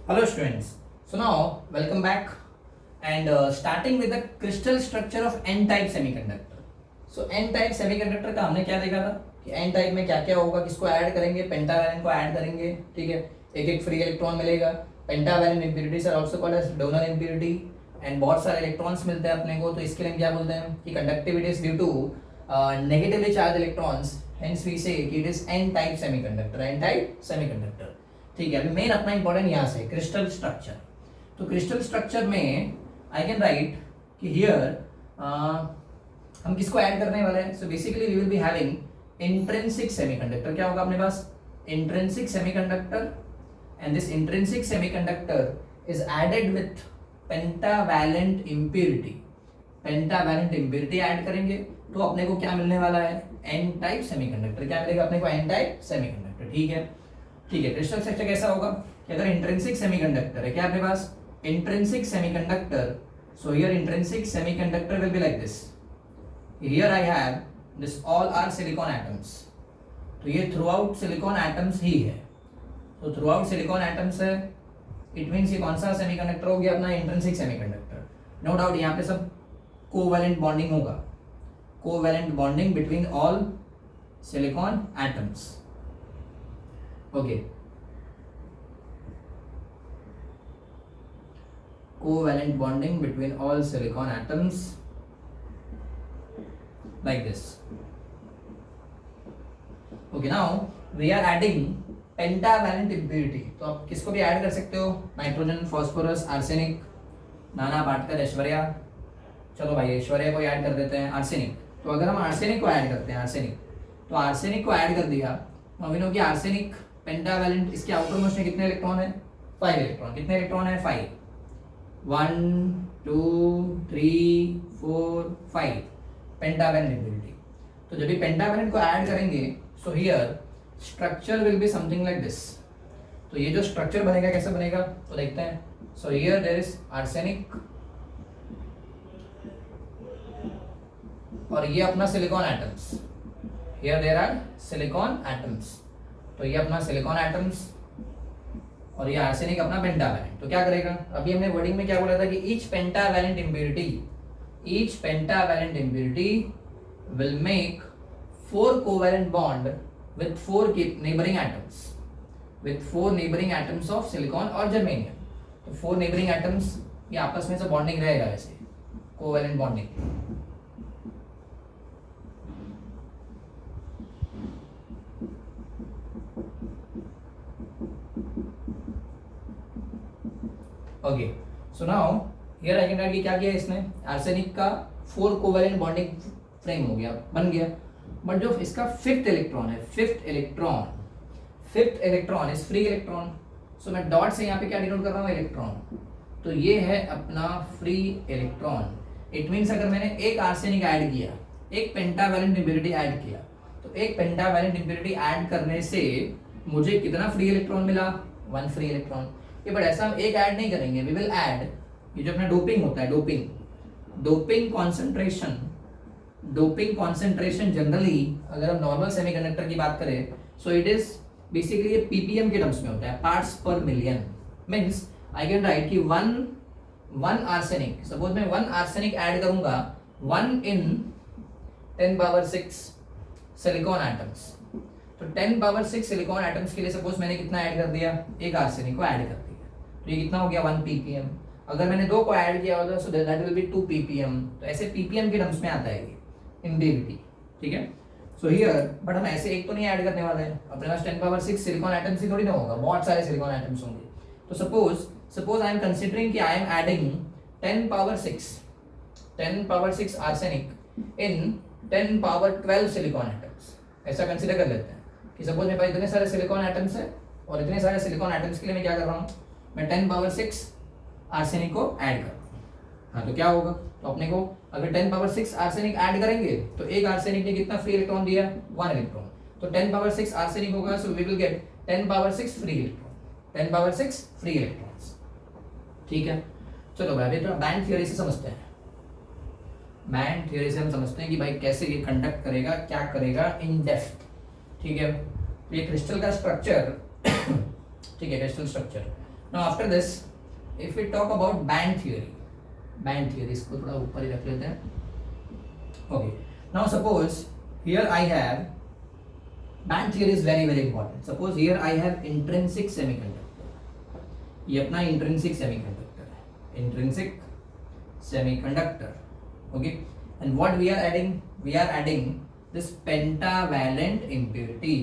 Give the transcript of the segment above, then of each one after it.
Hello students. So now welcome back and starting with the crystal structure of n-type semiconductor. So n-type semiconductor का हमने क्या देखा था कि n-type में क्या क्या होगा, किसको ऐड करेंगे, पेंटावैलेंट को ऐड करेंगे, ठीक है, एक एक फ्री इलेक्ट्रॉन मिलेगा. Pentavalent impurities are also called as donor impurity and बहुत सारे इलेक्ट्रॉन्स मिलते हैं अपने को. तो इसके लिए हम क्या बोलते हैं कि conductivity is due to negatively charge electrons, hence we say that it is n-type semiconductor. n-type semiconductor, ठीक है. अभी मेन अपना इंपॉर्टेंट यहाँ से क्रिस्टल स्ट्रक्चर. तो क्रिस्टल स्ट्रक्चर में आई कैन राइट कि हियर हम किसको ऐड करने वाले हैं. So basically we will be having intrinsic semiconductor. क्या होगा अपने पास? Intrinsic semiconductor. And this intrinsic semiconductor is added with pentavalent impurity. Pentavalent impurity add करेंगे तो अपने को क्या मिलने वाला है? N type semiconductor. क्या मिलेगा अपने को? N type semiconductor. ठीक है, ठीक है. क्रिस्टल स्ट्रक्चर कैसा होगा कि अगर इंट्रिंसिक सेमीकंडक्टर है, क्या अपने पास? Intrinsic semiconductor. So here intrinsic semiconductor will be like this. Here I have this all are silicon atoms. तो ये थ्रू आउट सिलिकॉन एटम्स ही है. तो थ्रू आउट सिलिकॉन एटम्स है, इट मीन्स ये कौन सा सेमीकंडक्टर हो गया? अपना इंट्रिंसिक सेमीकंडक्टर. नो डाउट यहाँ पे सब कोवैलेंट बॉन्डिंग होगा. Covalent bonding between all silicon atoms. Okay, covalent bonding between all silicon atoms like this. Okay, now we are adding pentavalent impurity. तो आप किसको भी ऐड कर सकते हो, नाइट्रोजन, फास्फोरस, आर्सेनिक. नाना पाटकर, ऐश्वर्या. चलो भाई ऐश्वर्या को ऐड कर देते हैं. आर्सेनिक. तो अगर हम आर्सेनिक को ऐड करते हैं, आर्सेनिक, तो आर्सेनिक को ऐड कर दिया तो वी नो कि आर्सेनिक पेंटावैलेंट. इसके आउटर मोस्ट में कितने इलेक्ट्रॉन है? 5 इलेक्ट्रॉन. कितने इलेक्ट्रॉन है? 5. 1 2 3 4 5 पेंटावैलेंट इम्प्योरिटी. तो जब भी पेंटावैलेंट को ऐड करेंगे so here structure will be something like this. तो ये जो स्ट्रक्चर बनेगा कैसे बनेगा तो देखते हैं. So here there is arsenic और ये अपना silicon atoms. Here there are silicon atoms. तो ये अपना सिलिकॉन एटम्स और ये आर्सेनिक अपना पेंटावैलेंट. तो क्या करेगा? अभी हमने वर्डिंग में क्या बोला था कि each pentavalent impurity will make 4 covalent bond with 4 neighbouring atoms of silicon और जर्मेनियम. तो 4 नेबरिंग एटम्स ये आपस में से बॉन्डिंग रहेगा, वैसे covalent bonding. Okay, so now here I can write कि क्या किया इसने? आर्सेनिक का 4 कोवैलेंट बॉन्डिंग फ्रेम हो गया, बन गया. बट जो इसका फिफ्थ इलेक्ट्रॉन है, fifth electron is free electron. So मैं डॉट से यहाँ पे क्या डिनोट कर रहा हूँ? इलेक्ट्रॉन. तो ये है अपना फ्री इलेक्ट्रॉन. इट मीन्स अगर मैंने एक आर्सेनिक ऐड किया, एक पेंटावैलेंट इम्प्योरिटी ऐड किया, तो एक पेंटावैलेंट इम्प्योरिटी ऐड करने से मुझे कितना फ्री इलेक्ट्रॉन मिला? 1 फ्री इलेक्ट्रॉन. बट ऐसा हम एक ऐड नहीं करेंगे, वी विल ऐड ये जो अपना डोपिंग होता है, डोपिंग कॉन्सेंट्रेशन जनरली अगर हम नॉर्मल सेमीकंडक्टर की बात करें सो इट इज बेसिकली ये ppm के टर्म्स में होता है, पार्ट्स पर million. Means I can write कि 1 आर्सेनिक, सपोज मैं 1 आर्सेनिक ऐड करूंगा 1 इन 10 पावर 6 सिलिकॉन एटम्स. तो 10 पावर 6 सिलिकॉन एटम्स के लिए सपोज मैंने कितना ऐड कर दिया? एक आर्सेनिक को ऐड कर दिया. तो ये कितना हो गया? 1 ppm. अगर मैंने 2 को ऐड किया होता so that will be 2 ppm. तो ऐसे ppm के टर्म्स में आता है ये इम्प्योरिटी. ठीक है. सो हियर बट हम ऐसे एक तो नहीं ऐड करने वाले हैं. अपने पास 10 पावर 6 सिलिकॉन एटम्स ही थोड़ी ना होगा, बहुत सारे सिलिकॉन एटम्स होंगे. तो सपोज आई एम कंसीडरिंग कि I am adding 10 power 6 arsenic in 10 power 12 silicon atoms. ऐसा कंसीडर कर लेते हैं कि सपोज मेरे पास इतने सारे सिलिकॉन एटम्स है और इतने सारे सिलिकॉन एटम्स के लिए मैं क्या कर रहा हूँ? मैं 10 पावर 6 आर्सेनिक को ऐड कर रहा हूँ. हाँ, तो क्या होगा? तो अपने को अगर 10 पावर 6 आर्सेनिक ऐड करेंगे तो एक आर्सेनिक ने कितना फ्री इलेक्ट्रॉन दिया? 1 इलेक्ट्रॉन. तो 10 पावर 6 आर्सेनिक होगा so we will get 10 power 6 free electron. 10 power 6 free electrons. ठीक है. चलो भाई अभी थोड़ा बैंड थ्योरी से समझते हैं. बैंड थ्योरी से हम समझते हैं कि भाई कैसे ये कंडक्ट करेगा, क्या करेगा इन डेप्थ. ठीक है. ये क्रिस्टल का स्ट्रक्चर ठीक है, crystal structure now after this if we talk about band theory इसको थोड़ा ऊपर ही रख लेते हैं. Okay, now suppose here I have band theory is very very important. Suppose here I have intrinsic semiconductor. ये अपना इंट्रिंसिक सेमीकंडक्टर है, intrinsic semiconductor. Okay, and what we are adding, we are adding this pentavalent impurity.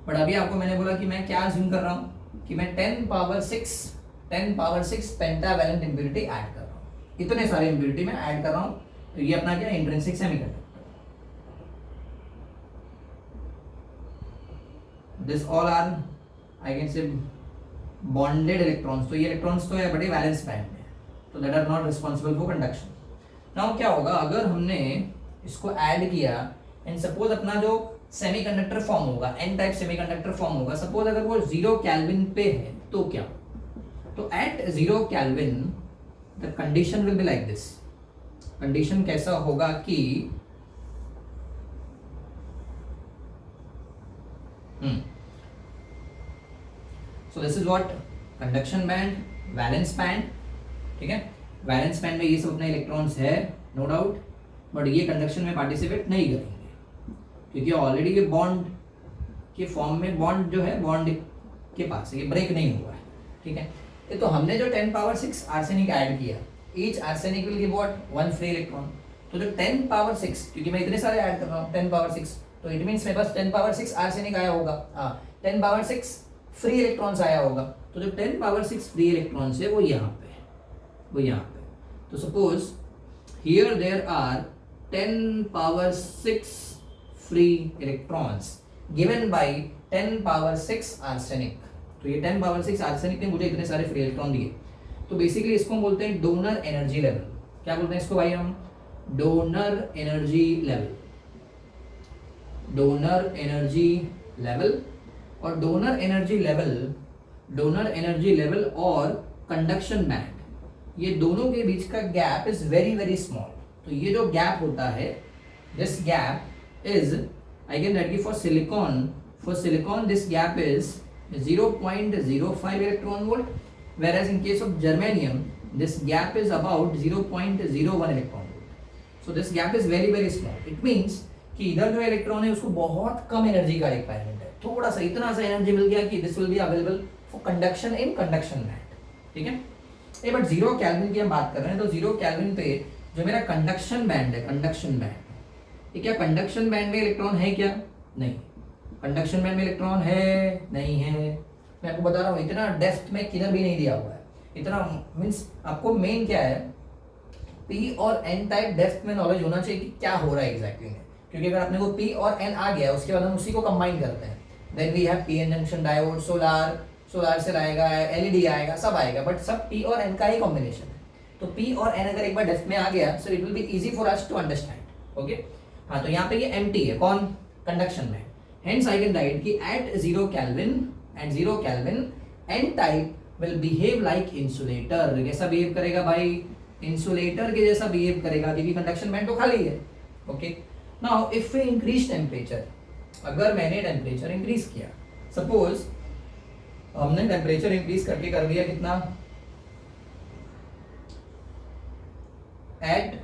But अभी आपको मैंने बोला कि मैं क्या अज्यूम कर रहा हूँ कि मैं 10 पावर 6 पेंटावैलेंट इम्प्योरिटी ऐड कर रहा हूँ. इतने सारे इम्प्योरिटी मैं ऐड कर रहा हूँ. तो ये अपना क्या intrinsic semiconductor. This all are I can से बॉन्डेड इलेक्ट्रॉन्स. तो ये इलेक्ट्रॉन्स तो है बट ये वैलेंस बैंड में, तो that are not responsible for conduction. Now क्या होगा अगर हमने इसको ऐड किया एंड सपोज अपना जो सेमीकंडक्टर फॉर्म होगा, एन टाइप सेमीकंडक्टर फॉर्म होगा. सपोज अगर वो 0 केल्विन पे है तो क्या, तो at 0 kelvin the condition will be like this. Condition कैसा होगा कि so this is what conduction band, valence band. ठीक है, वैलेंस बैंड में ये सब अपने इलेक्ट्रॉन्स है नो डाउट, बट ये कंडक्शन में पार्टिसिपेट नहीं करेंगे क्योंकि ऑलरेडी ये बॉन्ड के फॉर्म में, बॉन्ड जो है बॉन्ड के पास है, ये ब्रेक नहीं हुआ है. ठीक है, तो हमने जो 10 पावर 6 आर्सेनिक ऐड किया, each arsenic will give what 1 free electron. तो जो 10 पावर 6, क्योंकि मैं इतने सारे ऐड कर रहा हूँ 10 पावर 6, तो इट मीन्स मेरे पास 10 पावर 6 आर्सेनिक आया होगा. 10 पावर 6 फ्री इलेक्ट्रॉन्स आया होगा. तो जो 10 पावर 6 फ्री इलेक्ट्रॉन्स है वो यहाँ पे है, वो यहाँ पे. तो suppose here there are 10 power 6 free electrons given by 10 power 6 arsenic. तो ये 10 पावर 6 आर्सेनिक ने मुझे इतने सारे फ्री इलेक्ट्रॉन दिए. तो बेसिकली इसको हम बोलते हैं डोनर एनर्जी लेवल. क्या बोलते हैं इसको भाई हम, donor energy level. Donor energy level और डोनर एनर्जी लेवल और कंडक्शन बैंड, ये दोनों के बीच का gap is very very small. तो ये जो गैप होता है, this gap is I can right for silicon this gap is 0.05 electron volt, whereas in case of germanium this gap is about 0.01 electron volt. So this gap is very very small. It means कि इधर जो electron है उसको बहुत कम energy का requirement है, थोड़ा सा इतना सा एनर्जी मिल गया कि this will be available for conduction in conduction band. ठीक है, ये बट 0 केल्विन की हम बात कर रहे हैं. तो 0 केल्विन पे जो मेरा कंडक्शन बैंड है, कंडक्शन बैंड, ये क्या कंडक्शन बैंड में इलेक्ट्रॉन है क्या, नहीं. कंडक्शन बैंड में इलेक्ट्रॉन है नहीं है, मैं आपको बता रहा हूँ. इतना डेप्थ में किधर भी नहीं दिया हुआ है. इतना मीन्स आपको मेन क्या है, पी और एन टाइप डेप्थ में नॉलेज होना चाहिए कि क्या हो रहा है एग्जैक्टली में. क्योंकि अगर अपने को पी और एन आ गया उसके बाद हम उसी को कंबाइन करते हैं. Then we have P N junction diode, solar cell आएगा, एलईडी आएगा, सब आएगा, बट सब पी और एन का ही कॉम्बिनेशन है. तो पी और एन अगर एक बार डेप्थ में आ गया so it will be easy for us to understand. Okay, हाँ, तो यहाँ पे ये एम्प्टी है, कौन, कंडक्शन में. Hence I can write कि at 0 Kelvin n type will behave like insulator. कैसा behave करेगा भाई, insulator के जैसा behave करेगा क्योंकि कंडक्शन बैंड तो खाली है. Okay, now if we increase temperature, अगर मैंने टेम्परेचर इंक्रीज किया, सपोज हमने टेम्परेचर इंक्रीज करके कर दिया कितना, at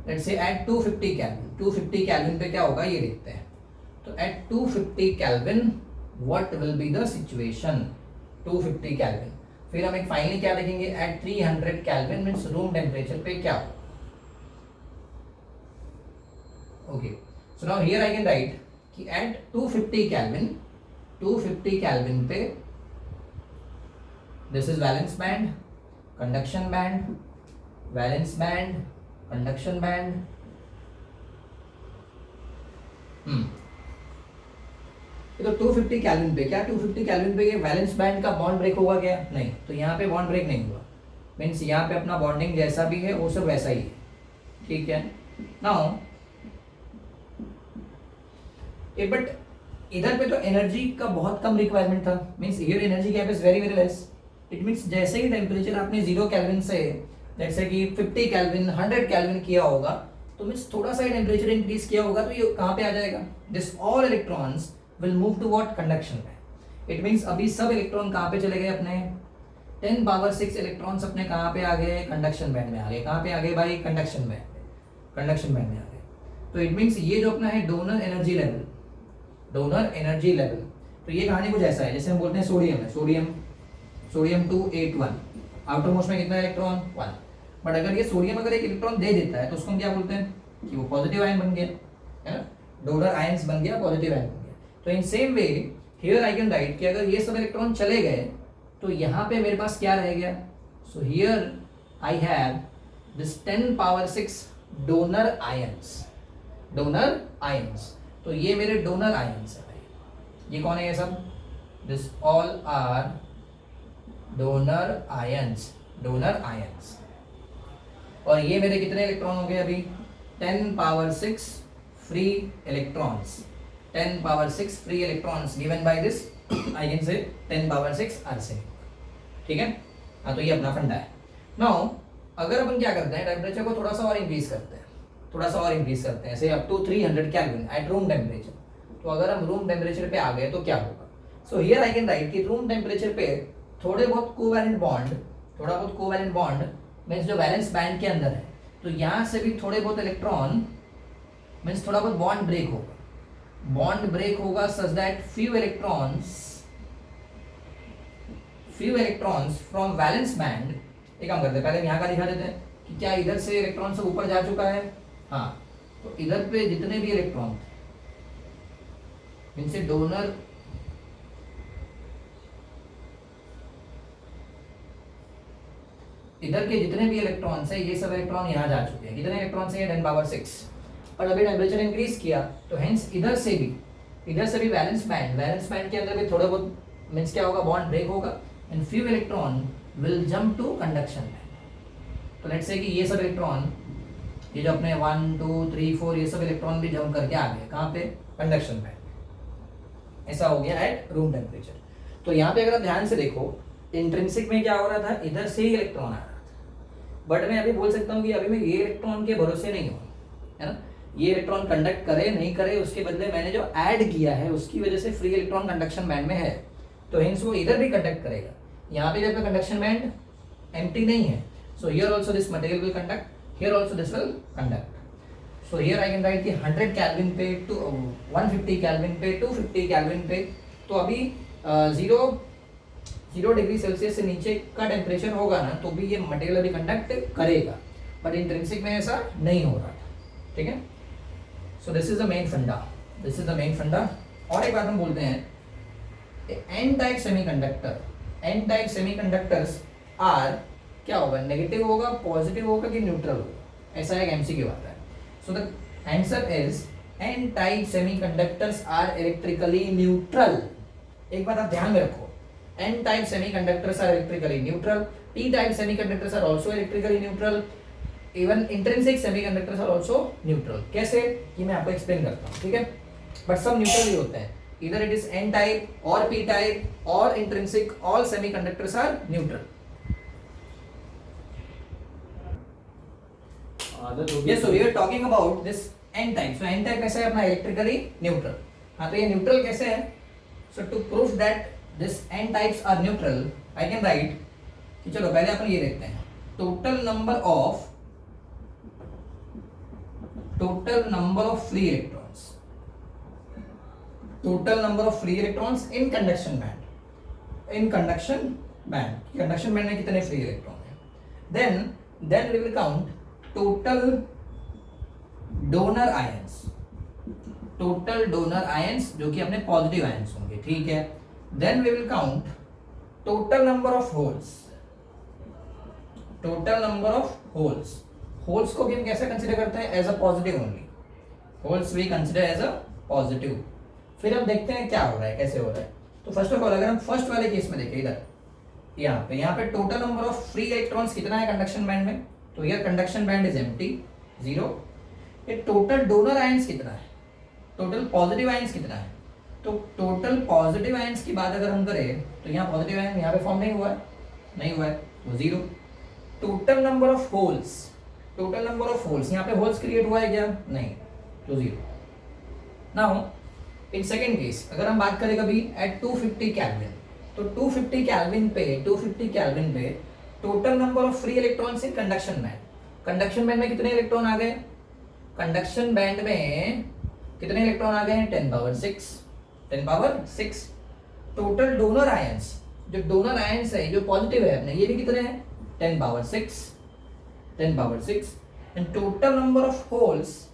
let's say at 250 kelvin. 250 kelvin पे क्या होगा ये देखते हैं. तो at 250 Kelvin what will be the situation, 250 Kelvin. फिर हम एक फाइनली क्या देखेंगे, at 300 Kelvin means room temperature पे क्या होगा. Okay, so now here I can write कि at 250 Kelvin पे this is valence band, conduction band, valence band, conduction band. तो 250 केल्विन पे क्या, 250 केल्विन पे ये वैलेंस बैंड का बॉन्ड ब्रेक होगा क्या, नहीं. तो यहाँ पे बॉन्ड ब्रेक नहीं हुआ, मीन्स यहाँ पे अपना बॉन्डिंग जैसा भी है वो सब वैसा ही है. ठीक है, नाउ बट इधर पे तो एनर्जी का बहुत कम रिक्वायरमेंट था, means here energy gap is very very less. It means जैसे ही टेम्परेचर आपने 0 केल्विन से जैसे कि 50 केल्विन 100 केल्विन किया होगा, तो मीन्स थोड़ा सा टेम्परेचर इंक्रीज किया होगा तो ये कहाँ पे आ जाएगा, this all electrons will move to what, conduction band. It means अभी सब इलेक्ट्रॉन कहाँ पे चले गए अपने 10 पावर 6 इलेक्ट्रॉन्स अपने कहाँ पे आ गए, कंडक्शन बैंड में आ गए। कहाँ पे आ गए भाई, कंडक्शन बैंड में, कंडक्शन बैंड में आ गए। तो इट मीन्स ये जो अपना है donor energy level, donor energy level, तो ये कहानी कुछ ऐसा है जैसे हम बोलते हैं सोडियम है, सोडियम 281, आउटर मोस्ट में कितना इलेक्ट्रॉन 1। बट अगर ये सोडियम अगर एक इलेक्ट्रॉन दे देता है तो उसको हम क्या बोलते हैं कि वो पॉजिटिव आयन बन गया, है ना, डोनर आयंस बन गया, पॉजिटिव आयन बन गया। तो in same way here I can write कि अगर ये सब इलेक्ट्रॉन चले गए तो यहाँ पे मेरे पास क्या रह गया, सो here I have this 10 power 6 donor ions, donor ions. तो ये मेरे डोनर आयंस है भाई। ये कौन है ये सब, this all are donor ions, donor ions. और ये मेरे कितने इलेक्ट्रॉन हो गए अभी, 10 power 6 free electrons, 10 power 6 free electrons given by this I can say 10 power 6 arsenic. ठीक है, हाँ, तो ये अपना फंडा है। नाउ अगर अपन क्या करते हैं, टेम्परेचर को थोड़ा सा और इंक्रीज करते हैं, थोड़ा सा और इंक्रीज करते हैं, say up to 300 kelvin at room temperature. तो अगर हम रूम टेम्परेचर पे आ गए तो क्या होगा, so here I can write कि रूम टेम्परेचर पे थोड़े बहुत कोवैलेंट बॉन्ड, थोड़ा बहुत कोवैलेंट बॉन्ड मीन्स जो वैलेंस बैंड के अंदर है, तो यहाँ से भी थोड़े बहुत इलेक्ट्रॉन मीन्स थोड़ा बहुत बॉन्ड ब्रेक होगा, बॉन्ड ब्रेक होगा such that few electrons from valence band. एक काम करते हैं, पहले यहाँ का दिखा देते हैं कि क्या इधर से इलेक्ट्रॉन सब ऊपर जा चुका है, हाँ, तो इधर पे जितने भी इलेक्ट्रॉन इनसे डोनर इधर के जितने भी इलेक्ट्रॉन्स है ये सब इलेक्ट्रॉन यहाँ जा चुके हैं। कितने इलेक्ट्रॉन है, 10 पावर 6। और अभी टेम्परेचर इंक्रीज किया तो हेंस इधर से भी वैलेंस बैंड के अंदर भी थोड़ा बहुत मीन्स क्या होगा, बॉन्ड ब्रेक होगा and few electron will jump to conduction band. तो लेट्स से कि ये सब इलेक्ट्रॉन, ये जो अपने 1 2 3 4 ये सब इलेक्ट्रॉन भी जंप करके आ गए कहाँ पे, कंडक्शन बैंड। ऐसा हो गया एट रूम टेम्परेचर। तो यहाँ पे अगर आप ध्यान से देखो, इंट्रिंसिक में क्या हो रहा था, इधर से ही इलेक्ट्रॉन आ रहा था। बट मैं अभी बोल सकता हूँ कि अभी मैं ये इलेक्ट्रॉन के भरोसे नहीं हूँ, है ना, ये इलेक्ट्रॉन कंडक्ट करे नहीं करे उसके बदले मैंने जो ऐड किया है उसकी वजह से फ्री इलेक्ट्रॉन कंडक्शन बैंड में है, तो हिंस वो इधर भी कंडक्ट करेगा। यहाँ पे जब कंडक्शन बैंड एम्प्टी नहीं है, so here also this material will conduct, here also this will conduct. So here I can write कि 100 केल्विन पे टू 150 केल्विन पे 250 केल्विन पे, तो अभी 0 डिग्री सेल्सियस से नीचे का टेम्परेचर होगा ना तो भी ये मटेरियल अभी कंडक्ट करेगा, बट इंट्रिंसिक में ऐसा नहीं हो रहा था। ठीक है, सो दिस इज द मेन फंडा, दिस इज द मेन फंडा। और एक बात हम बोलते हैं, एन टाइप सेमीकंडक्टर्स आर क्या होगा, नेगेटिव होगा, पॉजिटिव होगा कि न्यूट्रल होगा, ऐसा एक एमसीक्यू आता है। So the answer is n type semiconductors are electrically neutral. एक बात आप ध्यान में रखो, N type semiconductors are electrically neutral, P type semiconductors are also electrically neutral, even intrinsic semiconductors are also neutral। कैसे, ये मैं आपको एक्सप्लेन करता हूँ, ठीक है, बट सब न्यूट्रल ही होते हैं, either it is N type और P type और intrinsic, all semiconductors are neutral। Yes, so we are talking about this N type। So N type कैसे है अपना, electrically neutral। हाँ, तो ये neutral कैसे है, so to prove that this n types are neutral I can write कि चलो पहले अपन ये देखते हैं, total number of free electrons, total number of free electrons in conduction band में कितने फ्री इलेक्ट्रॉन हैं, then we will count total donor ions जो कि अपने पॉजिटिव आयंस होंगे, ठीक है। Then we will count total number of holes, holes को भी हम कैसे कंसिडर करते हैं, as a positive only, holes we consider as a positive. फिर हम देखते हैं क्या हो रहा है, कैसे हो रहा है। तो फर्स्ट ऑफ ऑल अगर हम फर्स्ट वाले केस में देखें, इधर यहाँ पे total number of free electrons कितना है कंडक्शन बैंड में, तो यार कंडक्शन बैंड इज एम्प्टी 0। ये टोटल डोनर आयंस कितना है, टोटल पॉजिटिव आयंस कितना है, तो टोटल पॉजिटिव आयंस की बात अगर हम करें तो यहाँ पॉजिटिव आयन यहाँ पे फॉर्म नहीं हुआ है तो 0। टोटल नंबर ऑफ होल्स यहाँ पे होल्स क्रिएट हुआ है क्या, नहीं, तो 0। नाउ इन सेकेंड केस अगर हम बात करें कभी एट 250 केल्विन, तो 250 केल्विन पे total number of free electrons in conduction band, conduction band में कितने इलेक्ट्रॉन आ गए, कंडक्शन बैंड में कितने इलेक्ट्रॉन आ गए हैं 10 power 6, 10 power 6। Total donor ions, जो डोनर आयंस है जो पॉजिटिव है अपने, ये भी कितने हैं 10 power 6, 10 power 6। And total number of holes,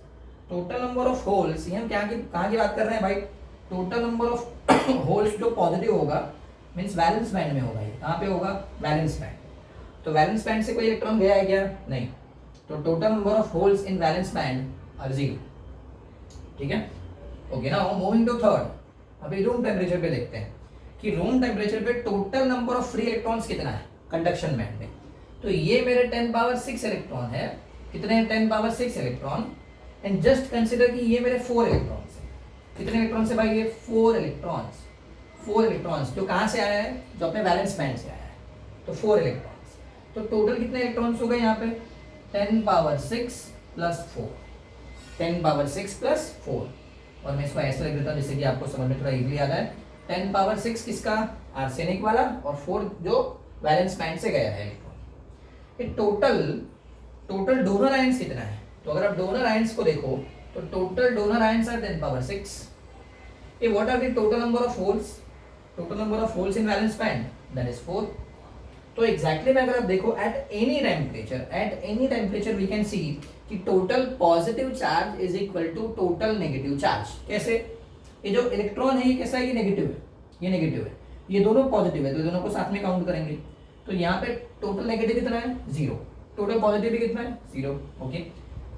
total number of holes, ये हम क्या की कहाँ की बात कर रहे हैं भाई, टोटल नंबर ऑफ होल्स जो पॉजिटिव होगा मींस वैलेंस बैंड में होगा, ये कहाँ पे होगा वैलेंस बैंड। तो वैलेंस बैंड से कोई इलेक्ट्रॉन गया है क्या, नहीं। तो total number of holes in valence band are 0, ठीक है। Okay now moving to third, अभी रूम टेम्परेचर पे देखते हैं कि रूम टेम्परेचर पे total number of free electrons कितना है कंडक्शन बैंड में। तो ये मेरे 10 पावर 6 इलेक्ट्रॉन है, कितने हैं 10 power 6 electron. And just consider कि ये मेरे 4 इलेक्ट्रॉन्स हैं, कितने इलेक्ट्रॉन्स है भाई ये 4 इलेक्ट्रॉन्स, 4 इलेक्ट्रॉन्स जो कहाँ से आया है, जो अपने वैलेंस बैंड से आया है, तो 4 इलेक्ट्रॉन्स। तो टोटल कितने इलेक्ट्रॉन्स हो गए यहाँ पे 10 पावर 6 प्लस 4, 10 पावर 6 प्लस 4। और मैं इसको ऐसे लिख देता हूँ जिससे कि आपको समझ में थोड़ा इजीली आता है। 10 पावर 6 किसका, आर्सेनिक वाला, और 4 जो वैलेंस बैंड से गया है इलेक्ट्रॉन। ये टोटल डोनर आयंस कितना है, तो अगर आप डोनर आयंस को देखो तो total donor ions are 10 power 6। ये what are the total number of holes, total number of holes in valence band that is 4। तो एग्जैक्टली में अगर आप देखो at any temperature we can see कि total positive charge is equal to total negative charge. कैसे, ये जो electron है ये कैसा है, ये नेगेटिव है, ये नेगेटिव है, ये दोनों पॉजिटिव है, तो दोनों को साथ में काउंट करेंगे। तो यहाँ पे टोटल नेगेटिव कितना है 0, टोटल पॉजिटिव भी कितना है 0। Okay,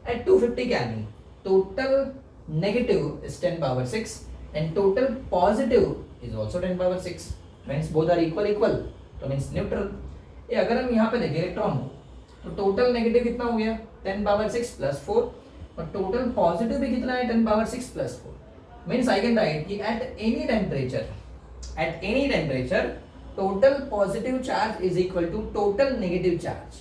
at 250 kelvin total negative is 10 power 6 and total positive is also 10 power 6, means both are equal, तो मींस न्यूट्रल। ये अगर हम यहाँ पे देखें इलेक्ट्रॉन को, तो टोटल नेगेटिव कितना हो गया 10 पावर 6 प्लस 4, और टोटल पॉजिटिव भी कितना है 10 power 6 plus 4। Means I can write कि at any temperature total positive charge is equal to total negative charge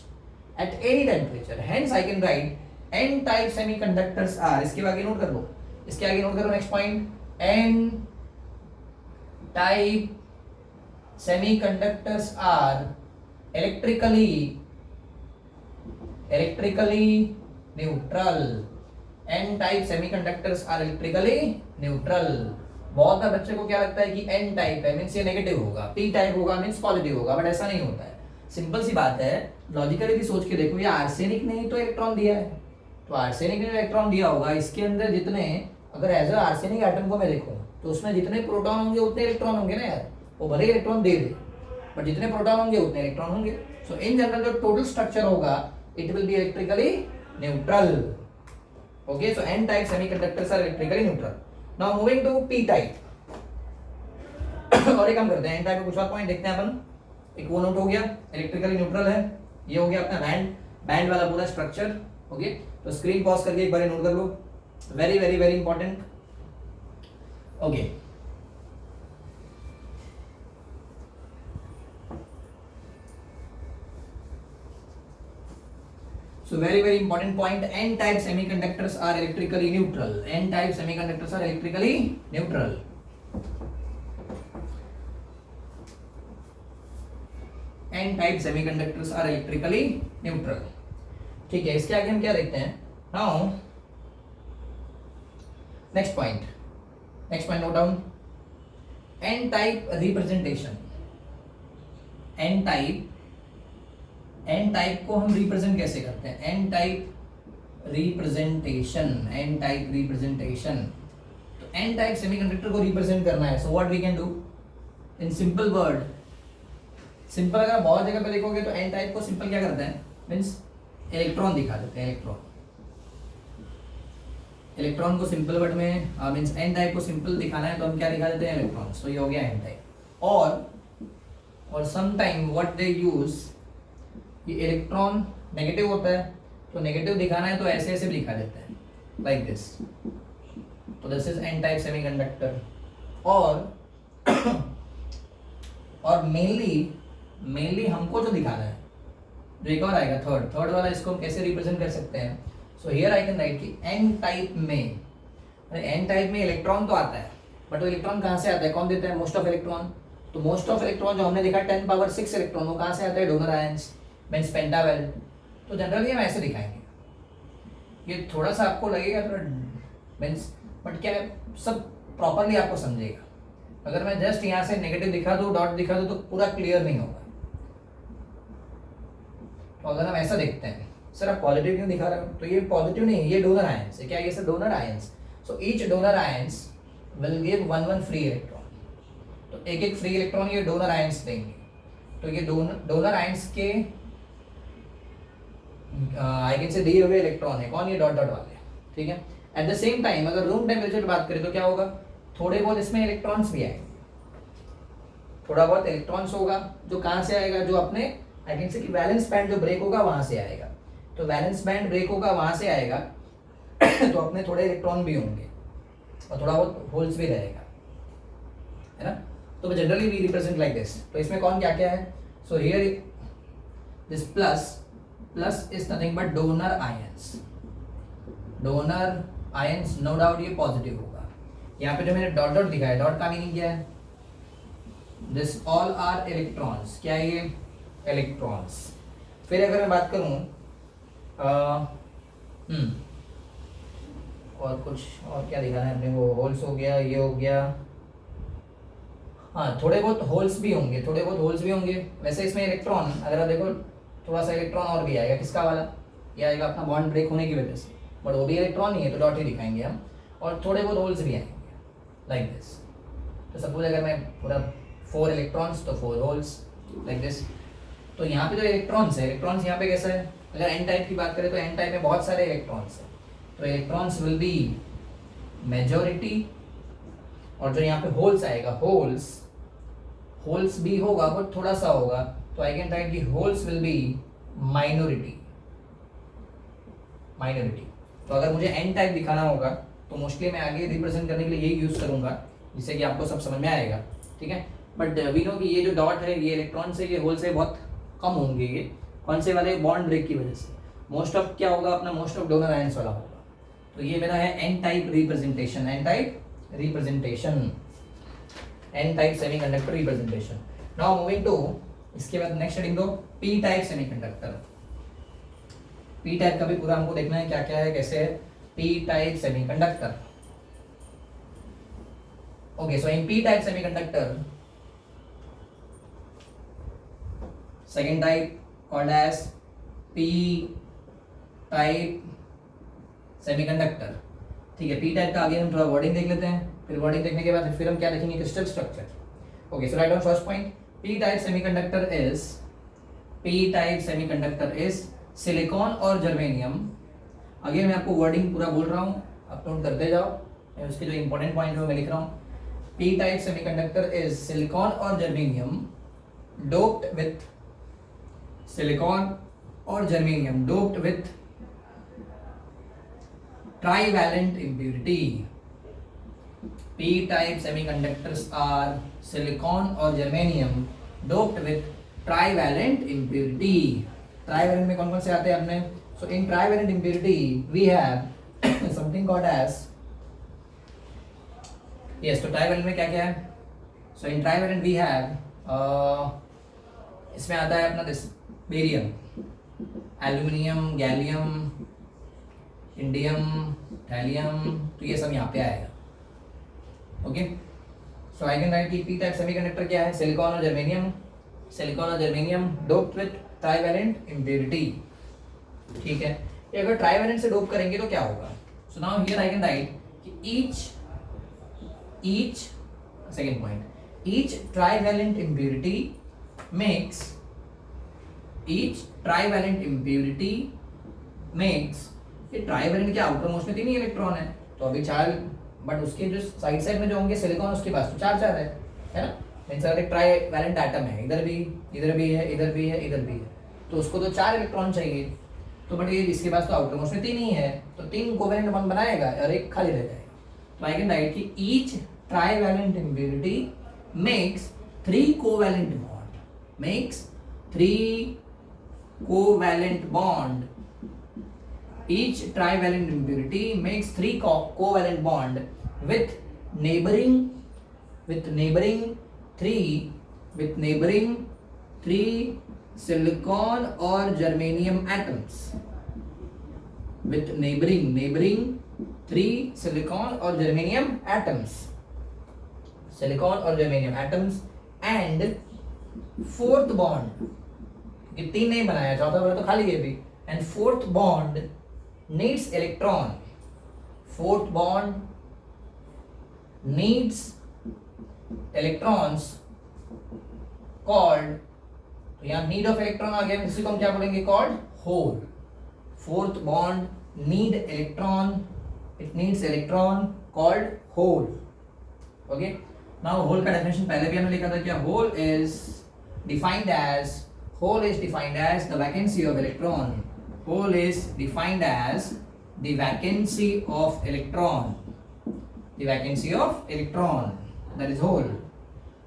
at any temperature. Hence I can write N type semiconductors are, इसके आगे note कर लो, इसके आगे नोट करो next point, N type semiconductors are electrically neutral, n type semiconductors are electrically neutral। बहुत बार बच्चे को क्या लगता है कि n टाइप है मींस ये नेगेटिव होगा, p टाइप होगा मींस पॉजिटिव होगा, बट ऐसा नहीं होता है। सिंपल सी बात है, लॉजिकली भी सोच के देखो, ये आर्सेनिक ने ही तो इलेक्ट्रॉन दिया है, तो आर्सेनिक ने इलेक्ट्रॉन दिया होगा, इसके अंदर जितने, अगर एज अ आर्सेनिक एटम को मैं देखूं तो उसमें जितने प्रोटॉन होंगे उतने इलेक्ट्रॉन होंगे ना यार, वो भले इलेक्ट्रॉन दे दे बट जितने प्रोटॉन होंगे उतने इलेक्ट्रॉन होंगे। सो इन जनरल जो टोटल स्ट्रक्चर होगा it will be electrically neutral. Okay, so n type semiconductors are electrically neutral. Now moving to p type. और एक काम करते हैं, एन टाइप में कुछ और पॉइंट देखते हैं अपन। एक वो नोट हो गया इलेक्ट्रिकली न्यूट्रल है, ये हो गया अपना बैंड वाला पूरा स्ट्रक्चर। ओके, तो स्क्रीन पॉज करके एक बार नोट कर लो, very very very important. Okay, so very important point, n type semiconductors are electrically neutral, n type semiconductors are electrically neutral। n type semiconductors are electrically neutral। ठीक है, इसके आगे हम क्या देखते हैं, now next point note down, n type representation. n type को हम रिप्रेजेंट कैसे करते हैं, n टाइप रिप्रेजेंटेशन। तो n टाइप सेमीकंडक्टर को रिप्रेजेंट करना है, so what we can do in simple word, simple अगर बहुत जगह पे देखोगे तो n टाइप को सिंपल क्या करते हैं, मींस इलेक्ट्रॉन दिखा देते हैं, इलेक्ट्रॉन को सिंपल वर्ड में मींस n टाइप को सिंपल दिखाना है तो हम क्या दिखा देते हैं, इलेक्ट्रॉन। तो ये हो गया n टाइप। और some time what they use, ये इलेक्ट्रॉन नेगेटिव होता है तो नेगेटिव दिखाना है तो ऐसे ऐसे लिखा देते हैं लाइक दिस, तो this is n type semiconductor. और मेनली हमको जो दिखाना है, जो एक और आएगा थर्ड वाला, इसको हम कैसे रिप्रेजेंट कर सकते हैं। So here I can write कि एन टाइप में इलेक्ट्रॉन तो आता है बट वो इलेक्ट्रॉन कहाँ से आता है, कौन देता है, मोस्ट ऑफ इलेक्ट्रॉन। तो मोस्ट ऑफ इलेक्ट्रॉन जो हमने देखा 10 पावर 6 इलेक्ट्रॉन, वो कहाँ से आता है, डोनर आयंस मींस पेंटावेलेंट। तो जनरली हम ऐसे दिखाएंगे, ये थोड़ा सा आपको लगेगा थोड़ा मीन्स, बट क्या है सब प्रॉपरली आपको समझेगा। अगर मैं जस्ट यहाँ से नेगेटिव दिखा दूँ, डॉट दिखा दूँ, तो पूरा क्लियर नहीं होगा। तो अगर हम ऐसा देखते हैं, सर आप पॉजिटिव क्यों दिखा रहे हो, तो ये पॉजिटिव नहीं है, ये डोनर आयंस है। क्या ये sir, donor ions. So each donor ions will give 1 free electron. तो एक एक फ्री इलेक्ट्रॉन ये डोनर आयंस देंगे। तो ये डोनर आयंस के आई कैन से दिए हुए इलेक्ट्रॉन है, कौन, ये डॉट डॉट वाले, ठीक है। एट द सेम टाइम अगर रूम टेम्परेचर की बात करें तो क्या होगा, थोड़े बहुत इसमें इलेक्ट्रॉन्स भी आएंगे, थोड़ा बहुत इलेक्ट्रॉन्स होगा, जो कहाँ से आएगा, जो अपने आई कैन से कि वैलेंस बैंड जो ब्रेक होगा वहां से आएगा। तो वैलेंस बैंड ब्रेक होगा वहां से आएगा तो अपने थोड़े इलेक्ट्रॉन भी होंगे और थोड़ा बहुत होल्स भी रहेगा, है ना। तो generally we represent like this. तो इसमें कौन क्या क्या है, so here this plus is nothing but donor ions. Donor ions no doubt ये पॉजिटिव होगा। यहाँ पे जो मैंने डॉट डॉट दिखाया, डॉट का मीनिंग क्या है, दिस ऑल आर इलेक्ट्रॉन्स। क्या है ये, इलेक्ट्रॉन्स। फिर अगर मैं बात करूं और कुछ और क्या दिखाना है अपने को, होल्स हो गया, ये हो गया, हाँ थोड़े बहुत होल्स भी होंगे, थोड़े बहुत होल्स भी होंगे। वैसे इसमें इलेक्ट्रॉन अगर आप देखो, थोड़ा सा इलेक्ट्रॉन और भी आएगा, किसका वाला, ये आएगा अपना बॉन्ड ब्रेक होने की वजह से, बट वो भी इलेक्ट्रॉन ही है तो डॉट ही दिखाएंगे हम। और थोड़े बहुत होल्स भी आएंगे लाइक दिस। तो सपोज अगर मैं पूरा 4 इलेक्ट्रॉन्स तो 4 होल्स लाइक दिस। तो यहाँ पे जो इलेक्ट्रॉन्स है, इलेक्ट्रॉन्स यहाँ पे कैसा है, अगर एन टाइप की बात करें तो एन टाइप में बहुत सारे इलेक्ट्रॉन्स हैं। तो इलेक्ट्रॉन्स विल बी मेजॉरिटी, और जो यहाँ पे होल्स आएगा, होल्स भी होगा बट थोड़ा सा होगा, तो आई कैन राइट की होल्स विल बी माइनॉरिटी। तो अगर मुझे एन टाइप दिखाना होगा तो मोस्टली मैं आगे रिप्रेजेंट करने के लिए यही यूज करूंगा, जिससे कि आपको सब समझ में आएगा, ठीक है। बट वी नो कि ये जो डॉट है, ये इलेक्ट्रॉन से, ये होल से बहुत कम होंगे, ये कौन से वाले, बॉन्ड ब्रेक की वजह से। मोस्ट ऑफ क्या होगा अपना, मोस्ट ऑफ डोनर आयंस वाला होगा। तो ये मेरा है N type representation, n type semiconductor representation. Now moving to, इसके बाद नेक्स्ट हेडिंग दो, p type semiconductor. P type का भी पूरा हमको देखना है क्या क्या है, कैसे है P type semiconductor. Okay, so in P type semiconductor, second type called as p type semiconductor, ठीक है। p टाइप का आगे हम थोड़ा वर्डिंग देख लेते हैं, फिर वर्डिंग देखने के बाद फिर हम क्या देखेंगे, crystal structure. Okay, so write down first point, p type semiconductor is silicon और जर्मेनियम। अगेन मैं आपको वर्डिंग पूरा बोल रहा हूँ, आप नोट करते जाओ, मैं उसके जो इंपॉर्टेंट पॉइंट है मैं लिख रहा हूँ। p type semiconductor is silicon और जर्मेनियम डोप्ड विथ, सिलिकॉन और germanium doped with trivalent impurity. p type semiconductors are silicon or germanium doped with trivalent impurity. Trivalent में कौन कौन से आते हैं अपने, so in trivalent impurity we have something called as, yes, तो trivalent में क्या क्या है, so in trivalent we have इसमें आता है अपना this barium, aluminium, gallium, indium, thallium, तो ये सब यहाँ पे आएगा। Okay, so I can write की पी टाइप सेमीकंडक्टर क्या है, सिलिकॉन और germanium doped with trivalent impurity, ठीक है। ये अगर ट्राइवेलेंट से डोप करेंगे तो क्या होगा, so now here I can write कि each second point, each trivalent impurity makes, ये ट्राइवेलेंट के आउटर मोस्ट में 3 ही इलेक्ट्रॉन है, तो अभी 4, बट उसके जो साइड में जो होंगे सिलिकॉन, उसके पास तो 4 है ना। मींस अगर एक ट्राइवेलेंट एटम है, इधर भी है, तो उसको तो 4 इलेक्ट्रॉन चाहिए, तो बट ये इसके पास तो आउटर मोस्ट में 3 ही है, तो 3 कोवेलेंट बॉन्ड बनाएगा और एक खाली रह जाएगा। तो आई कैन राइट कि each trivalent impurity makes 3 covalent bond, each trivalent impurity makes 3 covalent bond with neighboring with neighboring three silicon or germanium atoms, with neighboring three silicon or germanium atoms, and fourth bond, ये तीन नहीं बनाया, चौथा वाला तो खाली है भी, and fourth bond needs electron, fourth bond needs electrons called, तो यहाँ need of electron आ गया, इसी को हम क्या बोलेंगे, called hole. Fourth bond need electron, it needs electron called hole. Okay, now hole का definition पहले भी हमने लिखा था, क्या hole is defined as the vacancy of electron. Hole is defined as the vacancy of electron. The vacancy of electron, that is hole.